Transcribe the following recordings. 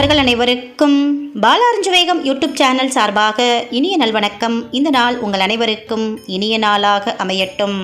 நண்பர்கள் அனைவருக்கும் பாலாரஞ்சவேகம் YouTube channel சார்பாக இனிய நல்வணக்கம். இந்த நாள் உங்கள் அனைவருக்கும் இனிய நாளாக அமையட்டும்.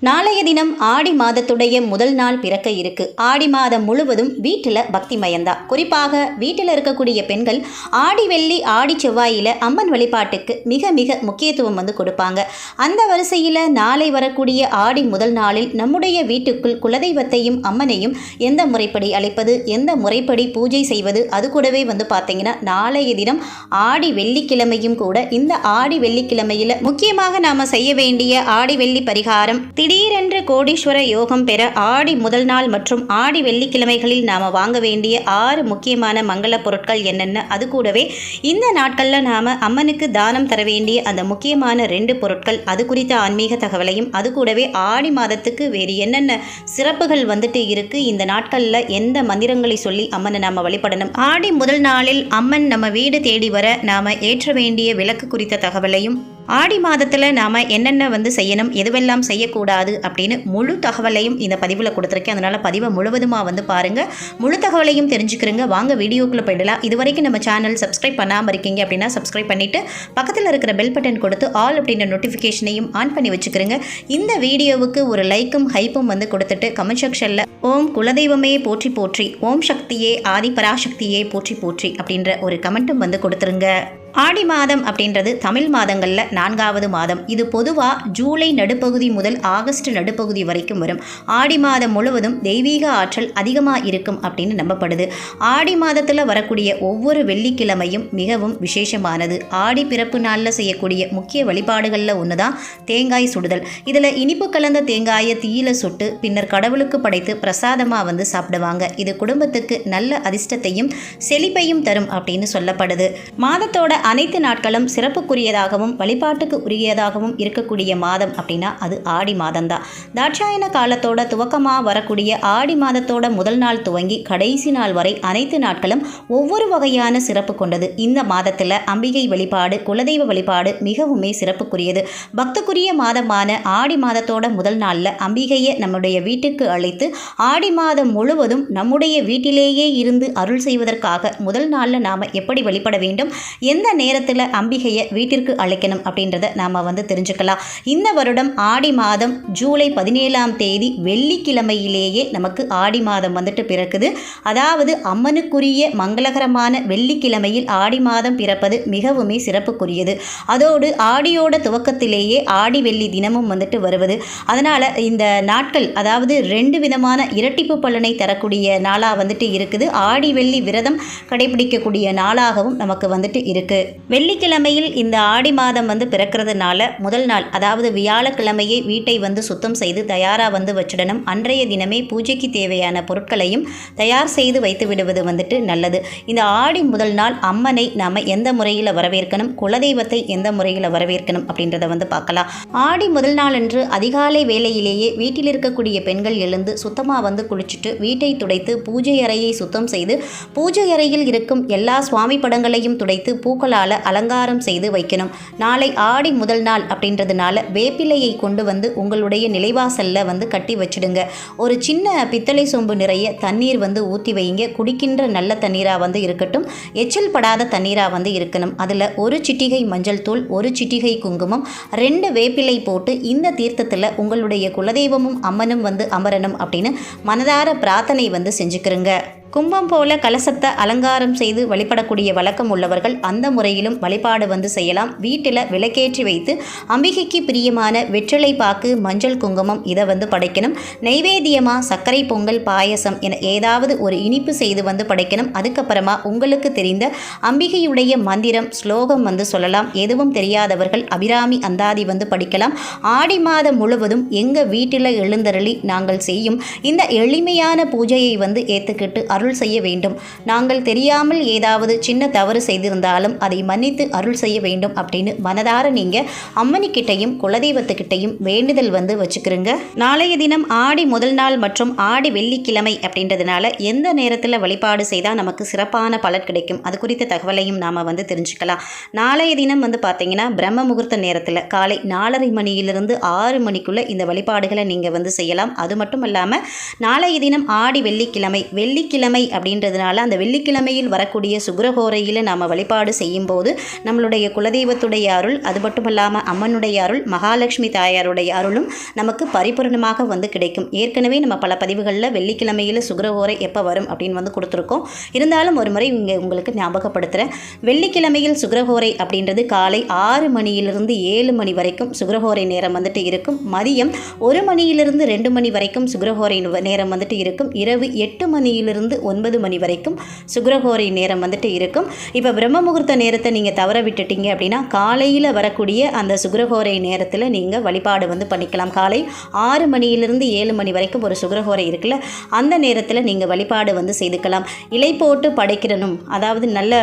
நாளைய தினம் ஆடி மாதத்துடைய முதல் நாள் பிறக்க இருக்கு. ஆடி மாதம் முழுவதும் வீட்டில் பக்தி மயந்தா. குறிப்பாக வீட்டில் இருக்கக்கூடிய பெண்கள் ஆடி வெள்ளி ஆடி செவ்வாயில் அம்மன் வழிபாட்டுக்கு மிக மிக முக்கியத்துவம் கொடுப்பாங்க. அந்த வரிசையில் நாளை வரக்கூடிய ஆடி முதல் நாளில் நம்முடைய வீட்டுக்குள் குலதெய்வத்தையும் அம்மனையும் எந்த முறைப்படி அழைப்பது, எந்த முறைப்படி பூஜை செய்வது, அது கூடவே பார்த்தீங்கன்னா நாளைய தினம் ஆடி வெள்ளிக்கிழமையும் கூட. இந்த ஆடி வெள்ளிக்கிழமையில் முக்கியமாக நாம் செய்ய வேண்டிய ஆடி வெள்ளி பரிகாரம், திடீரென்று கோடீஸ்வர யோகம் பெற ஆடி முதல் நாள் மற்றும் ஆடி வெள்ளிக்கிழமைகளில் நாம் வாங்க வேண்டிய 6 முக்கியமான மங்கள பொருட்கள் என்னென்ன, அது கூடவே இந்த நாட்களில் நாம் அம்மனுக்கு தானம் தர வேண்டிய அந்த முக்கியமான 2 பொருட்கள், அது குறித்த ஆன்மீக தகவலையும், அது கூடவே ஆடி மாதத்துக்கு வேறு என்னென்ன சிறப்புகள் இருக்குது, இந்த நாட்களில் எந்த மந்திரங்களை சொல்லி அம்மனை நாம் வழிபடணும், ஆடி முதல் நாளில் அம்மன் நம்ம வீடு தேடி வர நாம் ஏற்ற வேண்டிய விளக்கு குறித்த தகவலையும், ஆடி மாதத்தில் நாம் என்னென்ன செய்யணும், எதுவெல்லாம் செய்யக்கூடாது அப்படின்னு முழு தகவலையும் இந்த பதிவில் கொடுத்துருக்கேன். அதனால் பதிவை முழுவதுமாக பாருங்கள், முழு தகவலையும் தெரிஞ்சுக்கிறங்க. வாங்க வீடியோக்குள்ளே போயிடலாம். இது வரைக்கும் நம்ம சேனல் சப்ஸ்கிரைப் பண்ணாமல் இருக்கீங்க அப்படின்னா சப்ஸ்கிரைப் பண்ணிவிட்டு பக்கத்தில் இருக்கிற பெல் பட்டன் கொடுத்து ஆல் அப்படின்ற நோட்டிஃபிகேஷனையும் ஆன் பண்ணி வச்சுக்கிறங்க. இந்த வீடியோவுக்கு ஒரு லைக்கும் ஹைப்பும் கொடுத்துட்டு கமெண்ட் செக்ஷனில் ஓம் குலதெய்வமே போற்றி போற்றி, ஓம் சக்தியே ஆதி பராசக்தியே போற்றி போற்றி அப்படின்ற ஒரு கமெண்ட்டும் கொடுத்துருங்க. ஆடி மாதம் அப்படின்றது தமிழ் மாதங்களில் 4வது மாதம். இது பொதுவாக ஜூலை நடுப்பகுதி முதல் ஆகஸ்ட் நடுப்பகுதி வரைக்கும் வரும். ஆடி மாதம் முழுவதும் தெய்வீக ஆற்றல் அதிகமாக இருக்கும் அப்படின்னு நம்பப்படுது. ஆடி மாதத்தில் வரக்கூடிய ஒவ்வொரு வெள்ளிக்கிழமையும் மிகவும் விசேஷமானது. ஆடி பிறப்பு நாளில் செய்யக்கூடிய முக்கிய வழிபாடுகளில் ஒன்று தான் தேங்காய் சுடுதல். இதில் இனிப்பு கலந்த தேங்காயை தீயில சுட்டு பின்னர் கடவுளுக்கு படைத்து பிரசாதமாக சாப்பிடுவாங்க. இது குடும்பத்துக்கு நல்ல அதிர்ஷ்டத்தையும் செழிப்பையும் தரும் அப்படின்னு சொல்லப்படுது. மாதத்தோட அனைத்து நாட்களும் சிறப்புக்குரியதாகவும் வழிபாட்டுக்கு உரியதாகவும் இருக்கக்கூடிய மாதம் அப்படின்னா அது ஆடி மாதம்தான். தாட்சாயன காலத்தோட துவக்கமாக வரக்கூடிய ஆடி மாதத்தோட முதல் நாள் துவங்கி கடைசி நாள் வரை அனைத்து நாட்களும் ஒவ்வொரு வகையான சிறப்பு கொண்டது. இந்த மாதத்தில் அம்பிகை வழிபாடு, குலதெய்வ வழிபாடு மிகவுமே சிறப்புக்குரியது. பக்தக்குரிய மாதமான ஆடி மாதத்தோட முதல் நாளில் அம்பிகையை நம்முடைய வீட்டுக்கு அழைத்து ஆடி மாதம் முழுவதும் நம்முடைய வீட்டிலேயே இருந்து அருள் செய்வதற்காக முதல் நாளில் நாம் எப்படி வழிபட வேண்டும், எந்த நேரத்தில் அம்பிகையை வீட்டிற்கு அழைக்கணும் அப்படின்றத நாம் தெரிஞ்சுக்கலாம். இந்த வருடம் ஆடி மாதம் ஜூலை 17ஆம் தேதி வெள்ளிக்கிழமையிலேயே நமக்கு ஆடி மாதம் பிறக்குது. அதாவது அம்மனுக்குரிய மங்களகரமான வெள்ளிக்கிழமையில் ஆடி மாதம் பிறப்பது மிகவுமே சிறப்புக்குரியது. அதோடு ஆடியோட துவக்கத்திலேயே ஆடி வெள்ளி தினமும் வருவது. அதனால் இந்த நாட்கள் அதாவது 2 விதமான இரட்டிப்பு பலனை தரக்கூடிய நாளாக இருக்குது. ஆடி வெள்ளி விரதம் கடைபிடிக்கக்கூடிய நாளாகவும் நமக்கு இருக்கு. வெள்ளிக்கிழமையில் இந்த ஆடி மாதம் பிறக்கிறதுனால முதல் நாள் அதாவது வியாழக்கிழமையை வீட்டை சுத்தம் செய்து தயாராக வச்சிடணும். அன்றைய தினமே பூஜைக்கு தேவையான பொருட்களையும் தயார் செய்து வைத்து விடுவது நல்லது. இந்த ஆடி முதல் நாள் அம்மனை நாம் எந்த முறையில் வரவேற்கணும், குலதெய்வத்தை எந்த முறையில் வரவேற்கணும் அப்படின்றத பார்க்கலாம். ஆடி முதல் நாள் அன்று அதிகாலை வேளையிலேயே வீட்டில் இருக்கக்கூடிய பெண்கள் எழுந்து சுத்தமாக குளிச்சுட்டு வீட்டை துடைத்து பூஜை அறையை சுத்தம் செய்து பூஜை அறையில் இருக்கும் எல்லா சுவாமி படங்களையும் துடைத்து பூக்களால் அலங்காரம் செய்து வைக்கணும். நாளை ஆடி முதல் நாள் அப்படின்றதுனால வேப்பிலையை கொண்டு உங்களுடைய நிலைவாசல்ல கட்டி வச்சிடுங்க. ஒரு சின்ன பித்தளை சொம்பு நிறைய தண்ணீர் ஊற்றி வைங்க. குடிக்கின்ற நல்ல தண்ணீராக இருக்கட்டும், எச்சில் படாத தண்ணீராக இருக்கணும். அதில் 1 சிட்டிகை மஞ்சள் தூள், 1 சிட்டிகை குங்குமம், 2 வேப்பிலை போட்டு இந்த தீர்த்தத்தில் உங்களுடைய குலதெய்வமும் அம்மனும் அமரணும் அப்படின்னு மனதார பிரார்த்தனை செஞ்சுக்கிறங்க. கும்பம் போல கலசத்தை அலங்காரம் செய்து வழிபடக்கூடிய வழக்கம் உள்ளவர்கள் அந்த முறையிலும் வழிபாடு செய்யலாம். வீட்டில் விளக்கேற்றி வைத்து அம்பிகைக்கு பிரியமான வெற்றிலை பாக்கு, மஞ்சள் குங்குமம் இதை படைக்கணும். நைவேத்தியமாக சர்க்கரை பொங்கல், பாயசம் என ஏதாவது ஒரு இனிப்பு செய்து படைக்கணும். அதுக்கப்புறமா உங்களுக்கு தெரிந்த அம்பிகையுடைய மந்திரம், ஸ்லோகம் சொல்லலாம். எதுவும் தெரியாதவர்கள் அபிராமி அந்தாதி படிக்கலாம். ஆடி மாதம் முழுவதும் எங்கள் வீட்டில் எழுந்தருளி நாங்கள் செய்யும் இந்த எளிமையான பூஜையை ஏற்றுக்கிட்டு அருள் செய்ய வேண்டும். நாங்கள் தெரியாமல் ஏதாவது சின்ன தவறு செய்திருந்தாலும் அதை மன்னித்து அருள் செய்ய வேண்டும் அப்படின்னு மனதார நீங்கள் அம்மனிக்கிட்டையும் குலதெய்வத்துக்கிட்டையும் வேண்டுதல் வச்சுக்கிறங்க. நாளைய தினம் ஆடி முதல் நாள் மற்றும் ஆடி வெள்ளிக்கிழமை அப்படின்றதுனால எந்த நேரத்தில் வழிபாடு செய்தால் நமக்கு சிறப்பான பலன் கிடைக்கும், அது குறித்த தகவலையும் நாம் தெரிஞ்சுக்கலாம். நாளைய தினம் பார்த்தீங்கன்னா பிரம்ம முகூர்த்த நேரத்தில் காலை 4:30 மணியிலிருந்து 6 மணிக்குள்ளே இந்த வழிபாடுகளை நீங்கள் செய்யலாம். அது மட்டும் இல்லாமல் நாளைய தினம் ஆடி வெள்ளிக்கிழமை வெள்ளிக்கிழமை அப்படின்றதுனால அந்த வெள்ளிக்கிழமையில் வரக்கூடிய சுக்கிரஹோரையில் நாம் வழிபாடு செய்யும்போது நம்மளுடைய குலதெய்வத்துடைய அருள், அது மட்டும் இல்லாமல் அம்மனுடைய அருள், மகாலட்சுமி தாயாருடைய அருளும் நமக்கு பரிபூர்ணமாக வந்து கிடைக்கும். ஏற்கனவே நம்ம பல பதிவுகளில் வெள்ளிக்கிழமையில் சுக்கிரஹோரை எப்போ வரும் அப்படின்னு வந்து கொடுத்துருக்கோம். இருந்தாலும் ஒரு முறை இங்கே உங்களுக்கு ஞாபகப்படுத்துகிறேன். வெள்ளிக்கிழமையில் சுக்கிரஹோரை அப்படின்றது காலை 6 மணியிலிருந்து 7 மணி வரைக்கும் சுக்கிரஹோரை நேரம் வந்துட்டு இருக்கும். மதியம் 1 மணியிலிருந்து 2 மணி வரைக்கும் சுக்கிரஹோரை நேரம் வந்துட்டு இருக்கும். இரவு 8 மணியிலிருந்து 9 மணி வரைக்கும் சுக்கிரஹோரை நேரம் வந்துட்டு இருக்கும். இப்போ பிரம்ம முகூர்த்த நேரத்தை நீங்கள் தவற விட்டுட்டீங்க அப்படின்னா காலையில் வரக்கூடிய அந்த சுக்கிரஹோரை நேரத்தில் நீங்கள் வழிபாடு வந்து பண்ணிக்கலாம். காலை 6 மணியிலிருந்து 7 மணி வரைக்கும் ஒரு சுக்கிரஹோரை இருக்குல்ல, அந்த நேரத்தில் நீங்கள் வழிபாடு வந்து செய்துக்கலாம். இலை போட்டு படைக்கிறனும், அதாவது நல்ல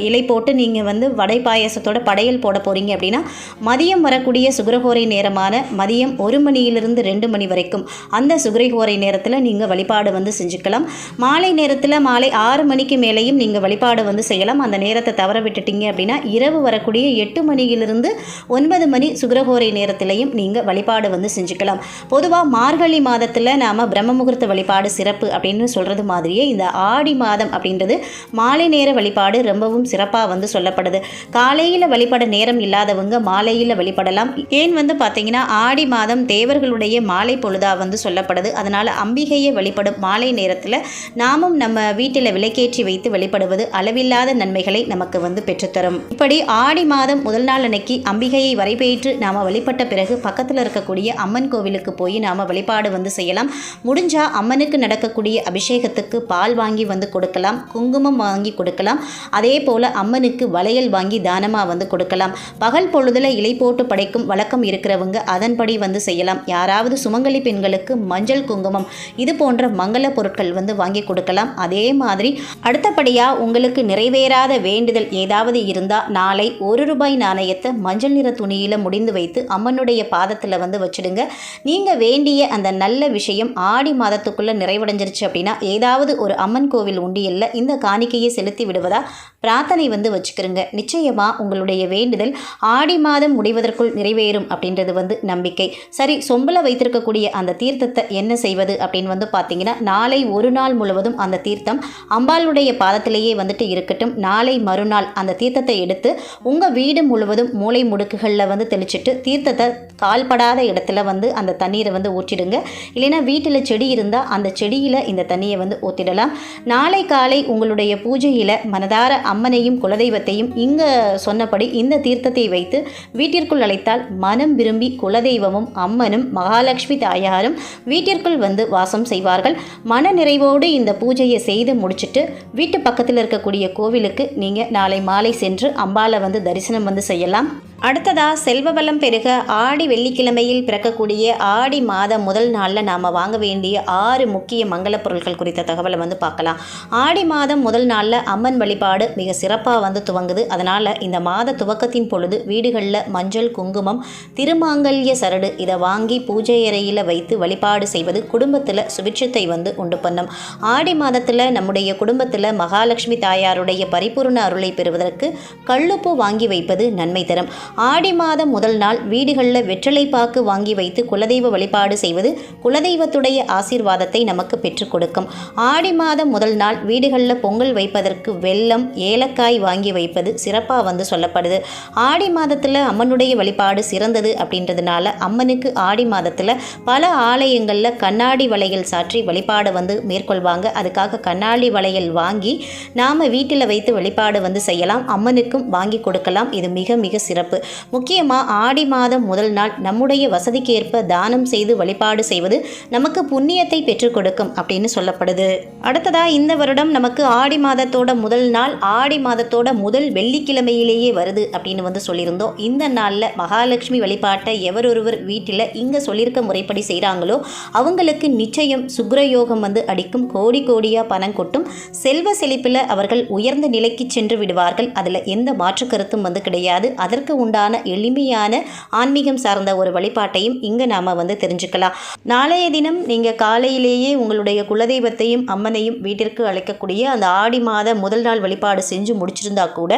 இலை போட்டு நீங்கள் வந்து வடை பாயசத்தோட படையல் போட போகிறீங்க அப்படின்னா மதியம் வரக்கூடிய சுக்கிரஹோரை நேரமான மதியம் 1 மணியிலிருந்து 2 மணி வரைக்கும் அந்த சுக்கிரஹோரை நேரத்தில் நீங்கள் வழிபாடு வந்து செஞ்சுக்கலாம். மாலை நேரத்தில் மாலை 6 மணிக்கு மேலேயும் நீங்கள் வழிபாடு வந்து செய்யலாம். அந்த நேரத்தை தவற விட்டுட்டீங்க அப்படின்னா இரவு வரக்கூடிய 8 மணியிலிருந்து 9 மணி சுக்கிரஹோரை நேரத்திலையும் நீங்கள் வழிபாடு வந்து செஞ்சுக்கலாம். பொதுவாக மார்கழி மாதத்தில் நாம் பிரம்ம முகூர்த்த வழிபாடு சிறப்பு அப்படின்னு சொல்கிறது மாதிரியே இந்த ஆடி மாதம் அப்படின்றது மாலை நேர வழிபாடு ரொம்பவும் சிறப்பாக வந்து சொல்லப்படுது. காலையில் வழிபட நேரம் இல்லாதவங்க மாலையில் வழிபடலாம். ஏன் வந்து பார்த்தீங்கன்னா ஆடி மாதம் தேவர்களுடைய மாலை பொழுதாக வந்து சொல்லப்படுது. அதனால் அம்பிகையை வழிபடும் மாலை நேரத்தில் நாமும் நம்ம வீட்டில் விளக்கேற்றி வைத்து வழிபடுவது அளவில்லாத நன்மைகளை நமக்கு வந்து பெற்றுத்தரும். இப்படி ஆடி மாதம் முதல் நாள் அன்னைக்கு அம்பிகையை வரைபேற்று நாம் வழிபட்ட பிறகு பக்கத்தில் இருக்கக்கூடிய அம்மன் கோவிலுக்கு போய் நாம் வழிபாடு வந்து செய்யலாம். முடிஞ்சால் அம்மனுக்கு நடக்கக்கூடிய அபிஷேகத்துக்கு பால் வாங்கி வந்து கொடுக்கலாம், குங்குமம் வாங்கி கொடுக்கலாம். அதே போல் அம்மனுக்கு வளையல் வாங்கி தானமாக வந்து கொடுக்கலாம். பகல் பொழுதில் இலை போட்டு படைக்கும் வழக்கம் இருக்கிறவங்க அதன்படி வந்து செய்யலாம். யாராவது சுமங்கலி பெண்களுக்கு மஞ்சள், குங்குமம் இது போன்ற மங்கள பொருட்கள் வந்து வாங்கி கொடுக்கலாம். அதே மாதிரி அடுத்தபடியாக உங்களுக்கு நிறைவேறாத வேண்டுதல் ஏதாவது இருந்தால் நாளை 1 ரூபாய் நாணயத்தை மஞ்சள் நிற துணியில் முடிந்து வைத்து அம்மனுடைய பாதத்தில் வந்து வச்சுடுங்க. நீங்கள் வேண்டிய அந்த நல்ல விஷயம் ஆடி மாதத்துக்குள்ளே நிறைவடைஞ்சிருச்சு அப்படின்னா ஏதாவது ஒரு அம்மன் கோவில் உண்டியல்ல இந்த காணிக்கையை செலுத்தி விடுவதா பிரார்த்தனை வந்து வச்சுக்கிறங்க. நிச்சயமாக உங்களுடைய வேண்டுதல் ஆடி மாதம் முடிவதற்குள் நிறைவேறும் அப்படின்றது வந்து நம்பிக்கை. சரி, சொம்பில் வைத்திருக்கக்கூடிய அந்த தீர்த்தத்தை என்ன செய்வது அப்படின்னு வந்து பார்த்தீங்கன்னா நாளை ஒரு நாள் முழுவதும் அந்த தீர்த்தம் அம்பாளுடைய பாதத்திலேயே வந்துட்டு இருக்கட்டும். நாளை மறுநாள் அந்த தீர்த்தத்தை எடுத்து உங்கள் வீடு முழுவதும் மூளை முடுக்குகளில் வந்து தெளிச்சிட்டு தீர்த்தத்தை கால்படாத இடத்துல வந்து அந்த தண்ணீரை வந்து ஊற்றிடுங்க. இல்லைன்னா வீட்டில் செடி இருந்தால் அந்த செடியில் இந்த தண்ணியை வந்து ஊற்றிடலாம். நாளை காலை உங்களுடைய பூஜையில் மனதார அம்மனையும் குலதெய்வத்தையும் இங்கே சொன்னபடி இந்த தீர்த்தத்தை வைத்து வீட்டிற்குள் அழைத்தால் மனம் விரும்பி குலதெய்வமும் அம்மனும் மகாலட்சுமி தாயாரும் வீட்டிற்குள் வந்து வாசம் செய்வார்கள். மன நிறைவோடு இந்த பூஜையை செய்து முடிச்சுட்டு வீட்டு பக்கத்தில் இருக்கக்கூடிய கோவிலுக்கு நீங்கள் நாளை மாலை சென்று அம்பாளை வந்து தரிசனம் வந்து செய்யலாம். அடுத்ததாக செல்வ வளம் பெருக ஆடி வெள்ளிக்கிழமையில் பிறக்கக்கூடிய ஆடி மாதம் முதல் நாளில் நாம் வாங்க வேண்டிய 6 முக்கிய மங்கள பொருட்கள் குறித்த தகவலை வந்து பார்க்கலாம். ஆடி மாதம் முதல் நாளில் அம்மன் வழிபாடு மிக சிறப்பாக வந்து துவங்குது. அதனால் இந்த மாத துவக்கத்தின் பொழுது வீடுகளில் மஞ்சள், குங்குமம், திருமாங்கல்ய சரடு இதை வாங்கி பூஜை அறையில் வைத்து வழிபாடு செய்வது குடும்பத்தில் சுபிட்சத்தை வந்து உண்டு பண்ணும். ஆடி மாதத்தில் நம்முடைய குடும்பத்தில் மகாலட்சுமி தாயாருடைய பரிபூர்ண அருளை பெறுவதற்கு கல்லுப்பு வாங்கி வைப்பது நன்மை தரும். ஆடி மாதம் முதல் நாள் வீடுகளில் வெற்றிலை பாக்கு வாங்கி வைத்து குலதெய்வ வழிபாடு செய்வது குலதெய்வத்துடைய ஆசீர்வாதத்தை நமக்கு பெற்றுக் கொடுக்கும். ஆடி மாதம் முதல் நாள் வீடுகளில் பொங்கல் வைப்பதற்கு வெல்லம், ஏலக்காய் வாங்கி வைப்பது சிறப்பாக வந்து சொல்லப்படுது. ஆடி மாதத்தில் அம்மனுடைய வழிபாடு சிறந்தது அப்படின்றதுனால அம்மனுக்கு ஆடி மாதத்தில் பல ஆலயங்களில் கண்ணாடி வளையல் சாற்றி வழிபாடு வந்து மேற்கொள்வாங்க. அதுக்காக கண்ணாடி வளையல் வாங்கி நாம் வீட்டில் வைத்து வழிபாடு வந்து செய்யலாம். அம்மனுக்கும் வாங்கி கொடுக்கலாம். இது மிக மிக சிறப்பு. முக்கியமாக ஆடி மாதம் முதல் நாள் நம்முடைய வசதிக்கேற்ப தானம் செய்து வழிபாடு செய்வது நமக்கு புண்ணியத்தை பெற்றுக் கொடுக்கும் அப்படின்னு சொல்லப்படுது. அடுத்ததாக இந்த வருடம் நமக்கு ஆடி மாதத்தோட முதல் நாள் ஆடி மாதத்தோட முதல் வெள்ளிக்கிழமையிலேயே வருது அப்படின்னு வந்து சொல்லியிருந்தோம். இந்த நாளில் மகாலட்சுமி வழிபாட்டை எவரொருவர் வீட்டில் இங்கே சொல்லியிருக்க முறைப்படி செய்கிறாங்களோ அவங்களுக்கு நிச்சயம் சுக்கிரயோகம் வந்து அடிக்கும். கோடி கோடியாக பணம் கொட்டும். செல்வ செழிப்பில் அவர்கள் உயர்ந்த நிலைக்கு சென்று விடுவார்கள். அதில் எந்த மாற்று கருத்தும் வந்து கிடையாது. அதற்கு உண்டான எளிமையான ஆன்மீகம் சார்ந்த ஒரு வழிபாட்டையும் இங்கே நாம் வந்து தெரிஞ்சுக்கலாம். நாளைய தினம் நீங்கள் காலையிலேயே உங்களுடைய குலதெய்வத்தையும் அம்மனையும் வீட்டிற்கு அழைக்கக்கூடிய அந்த ஆடி மாத முதல் நாள் வழிபாடு செஞ்சு முடிச்சிருந்தா கூட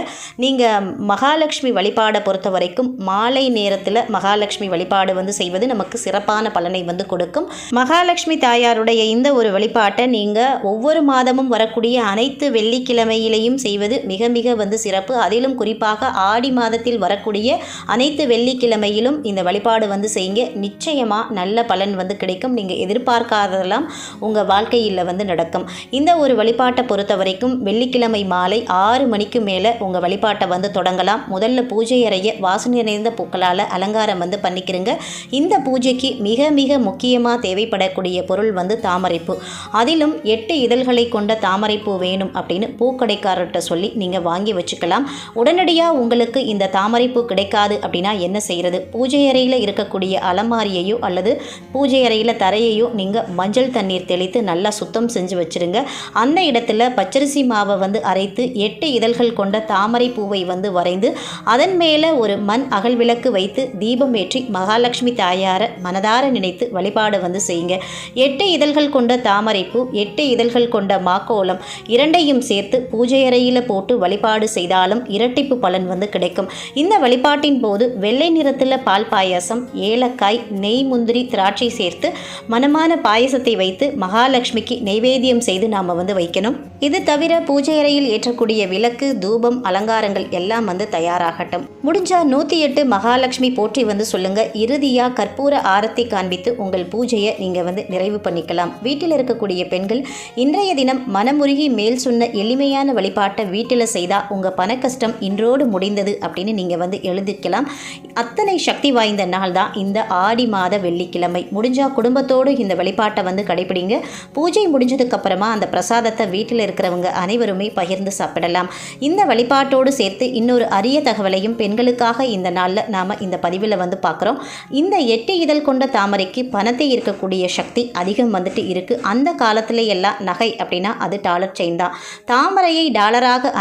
நீங்கள் மகாலட்சுமி வழிபாடை பொறுத்த வரைக்கும் மாலை நேரத்தில் மகாலட்சுமி வழிபாடு வந்து செய்வது நமக்கு சிறப்பான பலனை வந்து கொடுக்கும். மகாலட்சுமி தாயாருடைய இந்த ஒரு வழிபாட்டை நீங்கள் ஒவ்வொரு மாதமும் வரக்கூடிய அனைத்து வெள்ளிக்கிழமையிலையும் செய்வது மிக மிக வந்து சிறப்பு. அதிலும் குறிப்பாக ஆடி மாதத்தில் வரக்கூடிய அனைத்து வெள்ளிக்கிழமையிலும் இந்த வழிபாடு வந்து செய்யுங்க. நிச்சயமாக நல்ல பலன் வந்து கிடைக்கும். நீங்கள் எதிர்பார்க்காததெல்லாம் உங்கள் வாழ்க்கையில் வந்து நடக்கும். இந்த ஒரு வழிபாட்டை பொறுத்த வரைக்கும் வெள்ளிக்கிழமை மாலை 6 மணிக்கு மேலே உங்கள் வழிபாட்டை வந்து தொடங்கலாம். முதல்ல பூஜை அறையை வாசனை நிறைந்த பூக்களால் அலங்காரம் வந்து பண்ணிக்கிறங்க. இந்த பூஜைக்கு மிக மிக முக்கியமாக தேவைப்படக்கூடிய பொருள் வந்து தாமரைப்பூ. அதிலும் 8 இதழ்களை கொண்ட தாமரைப்பூ வேணும் அப்படின்னு பூக்கடைக்காரர்கிட்ட சொல்லி நீங்கள் வாங்கி வச்சுக்கலாம். உடனடியாக உங்களுக்கு இந்த தாமரைப்பூ கிடைக்காது அப்படின்னா என்ன செய்கிறது? பூஜை அறையில் இருக்கக்கூடிய அலமாரியையோ அல்லது பூஜை அறையில் தரையையோ நீங்கள் மஞ்சள் தண்ணீர் தெளித்து நல்லா சுத்தம் செஞ்சு வச்சுருங்க. அந்த இடத்துல பச்சரிசி மாவை வந்து அரைத்து 8 இதழ்கள் கொண்ட தாமரை பூவை வந்து வரைந்து அதன் மேலே ஒரு மண் அகல் விளக்கு வைத்து தீபம் ஏற்றி மகாலட்சுமி தாயாரை மனதார நினைத்து வழிபாடு வந்து செய்யுங்க. 8 இதழ்கள் கொண்ட தாமரைப்பூ 8 இதழ்கள் கொண்ட மாக்கோலம் இரண்டையும் சேர்த்து பூஜை அறையில் போட்டு வழிபாடு செய்தாலும் இரட்டிப்பு பலன் வந்து கிடைக்கும். இந்த வழிபாட்டின் போது வெள்ளை நிறத்தில் பால் பாயாசம், ஏலக்காய், நெய், முந்திரி, திராட்சை சேர்த்து மனமான பாயசத்தை வைத்து மகாலட்சுமிக்கு நைவேத்தியம் செய்து நாம் வந்து வைக்கணும். இது தவிர பூஜை அறையில் ஏற்றக்கூடிய விளக்கு, தூபம், அலங்காரங்கள் எல்லாம் வந்து தயாராகட்டும். முடிஞ்சா 108 மகாலட்சுமி போற்றி வந்து சொல்லுங்க. இறுதியாக கற்பூர ஆரத்தி காண்பித்து உங்கள் பூஜையை நீங்கள் வந்து நிறைவு பண்ணிக்கலாம். வீட்டில் இருக்கக்கூடிய பெண்கள் இன்றைய தினம் மனமுருகி மேல் சொன்ன எளிமையான வழிபாட்டை வீட்டில் செய்தால் உங்கள் பண கஷ்டம் இன்றோடு முடிந்தது அப்படின்னு நீங்கள் வந்து எழுதிக்கலாம். அத்தனை சக்தி வாய்ந்த நாள் தான் இந்த ஆடி மாத வெள்ளிக்கிழமை. முடிஞ்சால் குடும்பத்தோடு இந்த வழிபாட்டை வந்து கடைபிடிங்க. பூஜை முடிஞ்சதுக்கப்புறமா அந்த பிரசாதத்தை வீட்டில் இருக்கிறவங்க அனைவருமே பகிர்ந்து சாப்பிடலாம். இந்த வழிபாட்டோடு சேர்த்து இன்னொரு அரிய தகவலையும் பெண்களுக்காக இந்த நாளில் நாம் இந்த பதிவில் வந்து பார்க்குறோம். இந்த 8 இதழ் கொண்ட தாமரைக்கு பணத்தை இருக்கக்கூடிய சக்தி அதிகம் வந்துட்டு இருக்குது. அந்த காலத்துல எல்லாம் நகை அப்படின்னா அது டாலர் செயின் தான். தாமரையை டாலராக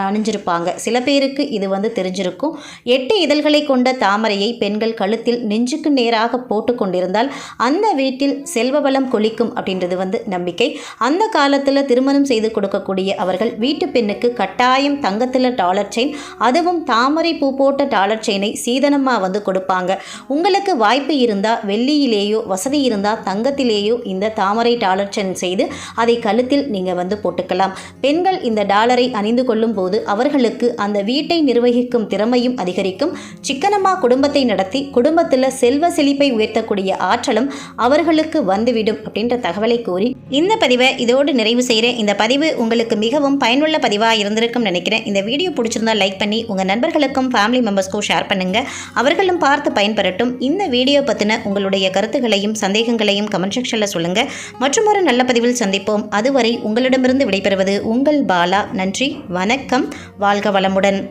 அணிஞ்சிருப்பாங்க. சில பேருக்கு இது வந்து தெரிஞ்சிருக்கும். 8 இதழ்களை கொண்ட தாமரையை பெண்கள் கழுத்தில் நெஞ்சுக்கு நேராக போட்டு கொண்டிருந்தால் அந்த வீட்டில் செல்வ வளம் கொளிக்கும் அப்படின்றது வந்து நம்பிக்கை. அந்த காலத்தில் திருமணம் செய்து கொடுக்கக்கூடிய அவர்கள் வீட்டு பெண்ணுக்கு கட்டாயம் தங்கத்தில் டாலர் செயின், அதுவும் தாமரை பூ போட்ட டாலர் செயினை சீதனமாக வந்து கொடுப்பாங்க. உங்களுக்கு வாய்ப்பு இருந்தால் வெள்ளியிலேயோ வசதி இருந்தால் தங்கத்திலேயோ இந்த தாமரை டாலர் செயின் செய்து அதை கழுத்தில் நீங்கள் வந்து போட்டுக்கலாம். பெண்கள் இந்த டாலரை அணிந்து கொள்ளும் போது அவர்களுக்கு அந்த வீட்டை நிர்வகிக்கும் திறமையும் அதிகரிக்கும். சிக்கனமாக குடும்பத்தை நடத்தி குடும்பத்தில் செல்வ செழிப்பை உயர்த்தக்கூடிய ஆற்றலும் அவர்களுக்கு வந்துவிடும் அப்படின்ற தகவலை கூறி இந்த பதிவை இதோடு நிறைவு செய்கிறேன். இந்த பதிவு உங்களுக்கு மிகவும் பயனுள்ள பதிவாக இருந்திருக்கும் நினைக்கிறேன். இந்த வீடியோ பிடிச்சிருந்தா லைக் பண்ணி உங்கள் நண்பர்களுக்கும் ஃபேமிலி மெம்பர்ஸ்க்கும் ஷேர் பண்ணுங்கள். அவர்களும் பார்த்து பயன்பெறட்டும். இந்த வீடியோ பற்றின உங்களுடைய கருத்துக்களையும் சந்தேகங்களையும் கமெண்ட் செக்ஷனில் சொல்லுங்கள். மற்றும் ஒரு நல்ல பதிவில் சந்திப்போம். அதுவரை உங்களிடமிருந்து விடைபெறுவது உங்கள் பாலா. நன்றி, வணக்கம், வாழ்க வளமுடன்.